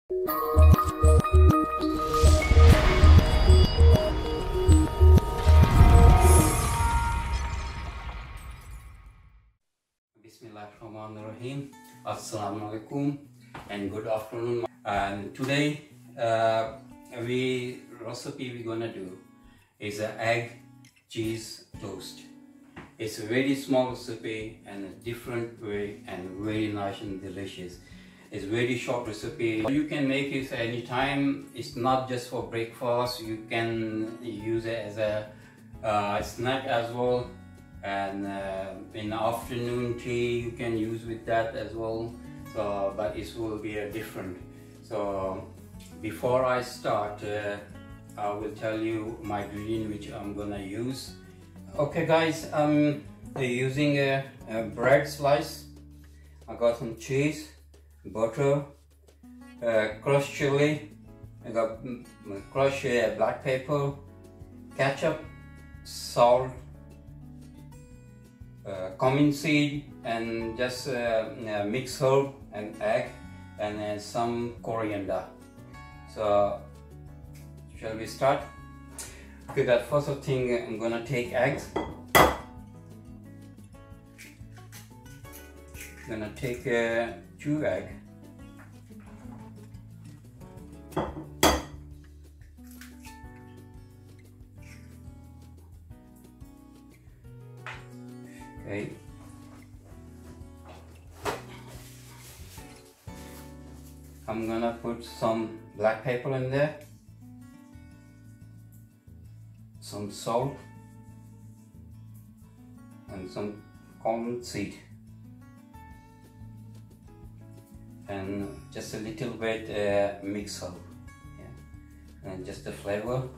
Bismillahirrahmanirrahim. Assalamu alaikum and good afternoon. And today recipe we're gonna do is an egg cheese toast. It's a very small recipe and a different way and very nice and delicious. It's very short recipe. You can make it anytime. It's not just for breakfast. You can use it as a snack as well. And in the afternoon tea you can use with that as well. So but it will be different. So before I start I will tell you my ingredient which I'm gonna use. Okay guys, I'm using a bread slice. I got some cheese, butter, crushed chili, I got crushed black pepper, ketchup, salt, cumin seed, and just mixed herb and egg, and then some coriander. So shall we start? Okay, that first thing I'm gonna take eggs. I'm gonna take 2 eggs. Okay. I'm gonna put some black pepper in there, some salt, and some cumin seed, and just a little bit mix herb, yeah, and just the flavor.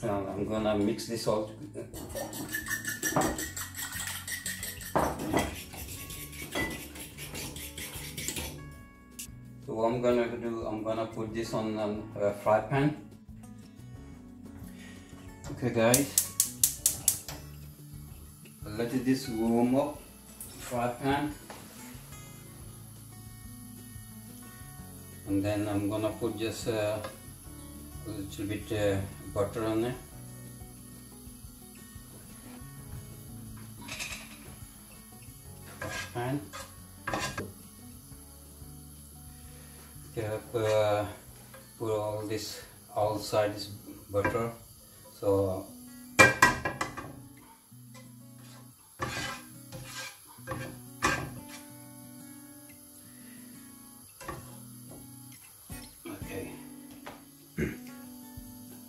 Now I'm gonna mix this all. So what I'm gonna do, I'm gonna put this on a fry pan. Okay guys, let this warm up, fry pan, and then I'm gonna put just a little bit butter on it. Pan. Put all this outside this butter. So okay.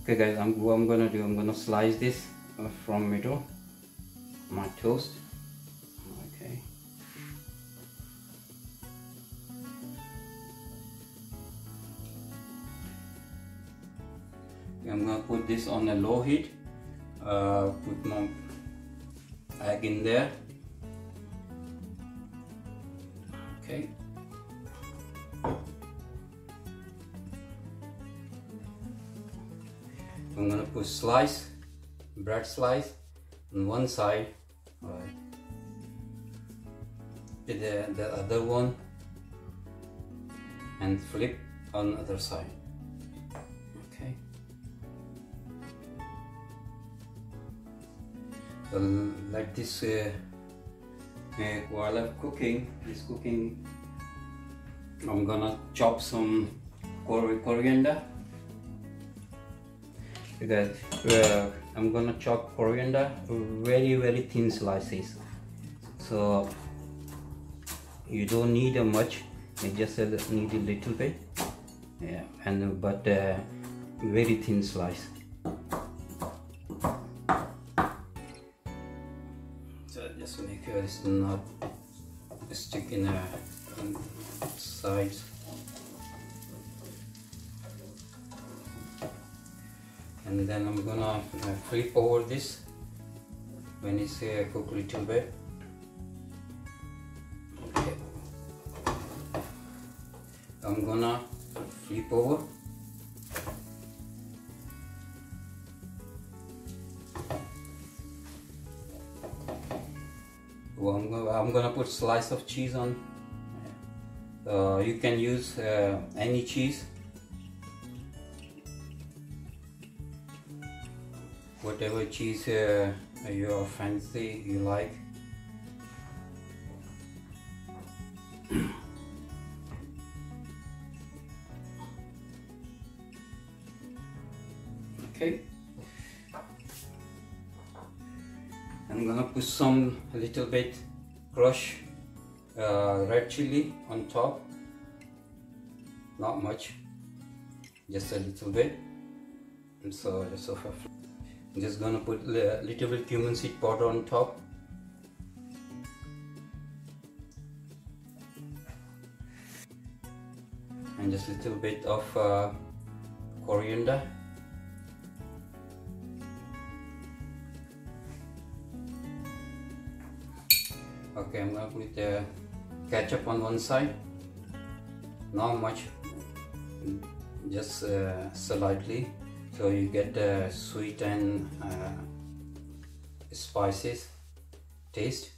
Okay guys, what I'm gonna do, I'm gonna slice this from middle, my toast. Okay. I'm gonna put this on a low heat. Put my egg in there. Okay. I'm gonna put bread slice on one side, right, with the other one, and flip on the other side. Okay. So like this, while I'm cooking, I'm gonna chop some coriander. Because I'm gonna chop coriander very thin slices, so you don't need much, you just need a little bit, yeah, and but very thin slice. So just make sure it's not stick in the sides. And then I'm gonna flip over this when it's cooked a little bit. Okay. I'm gonna flip over. Well, I'm gonna put slice of cheese on. You can use any cheese, whatever cheese you fancy you like. Okay, I'm gonna put some a little bit crushed red chili on top. Not much, just a little bit. And so I'm just gonna put a little bit cumin seed powder on top. And just a little bit of coriander. Okay, I'm gonna put the ketchup on one side. Not much, just slightly, so you get the sweet and spices taste.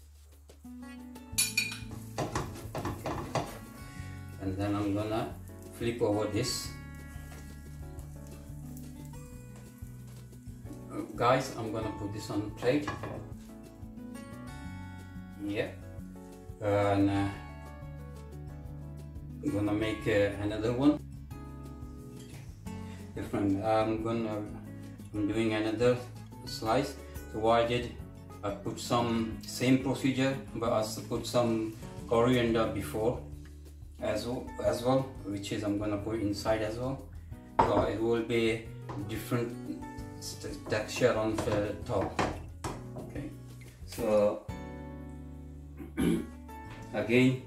And then I'm gonna flip over this. Guys, I'm gonna put this on plate. Yeah, and I'm gonna make another one different. I'm doing another slice. So what I did, I put some same procedure, but I put some coriander before as well, which is I'm gonna put inside as well. So it will be different texture on the top. Okay, so again,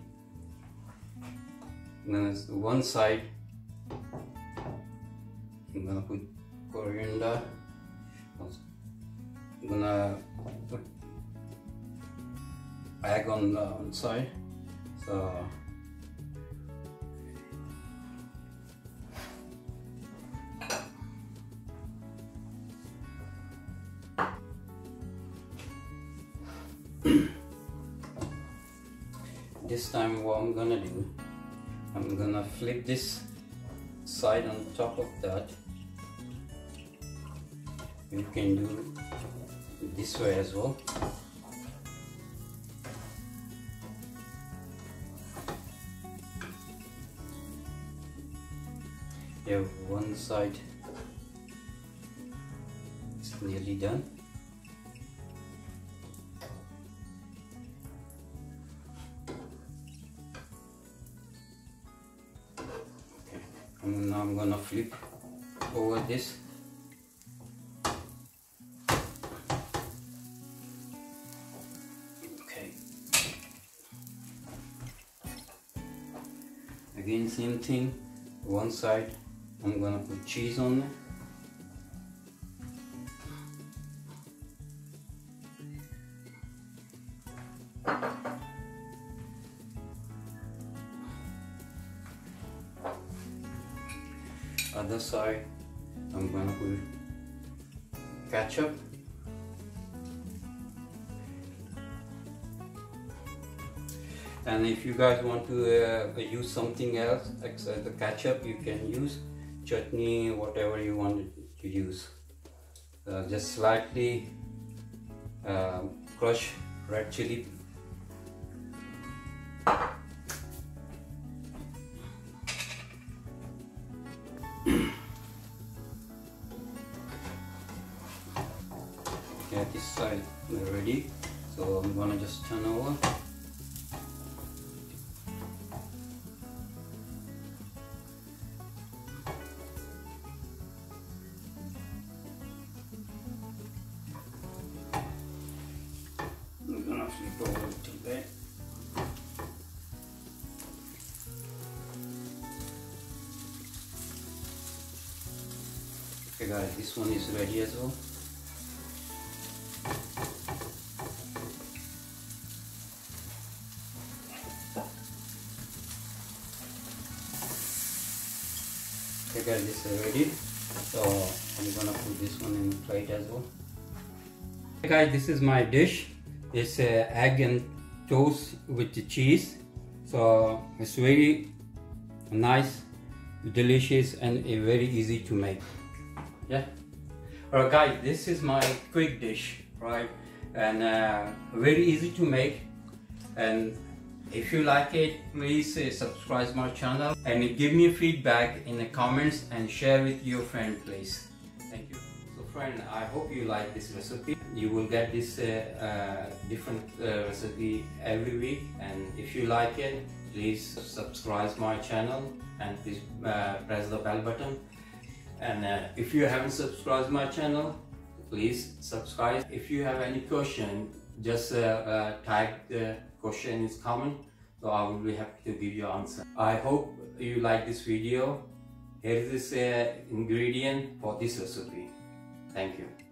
one side I'm gonna put coriander. I'm gonna put egg on the side. So this time what I'm gonna do, I'm gonna flip this side on top of that. You can do this way as well. Yeah, one side is nearly done. And now I'm gonna flip over this. Okay. Again, same thing. One side, I'm gonna put cheese on it. Other side, I'm gonna put ketchup. And if you guys want to use something else except the ketchup, you can use chutney, whatever you want to use. Just slightly crush red chili. Okay, this side is ready, so I'm gonna just turn over. I'm gonna flip over a little bit. Okay guys, this one is ready as well. Okay guys, this is ready, so I'm gonna put this one in the plate as well. Okay guys, this is my dish. It's egg and toast with the cheese. So it's very nice, delicious, and very easy to make. Yeah. Alright guys, this is my quick dish, right? And very easy to make. And if you like it, please subscribe my channel and give me feedback in the comments and share with your friend, please. Thank you. So friend, I hope you like this recipe. You will get this different recipe every week, and if you like it, please subscribe my channel and please press the bell button. And if you haven't subscribed my channel, please subscribe. If you have any question, just type the question in comment, so I will be happy to give you answer. I hope you like this video. Here is this ingredient for this recipe. Thank you.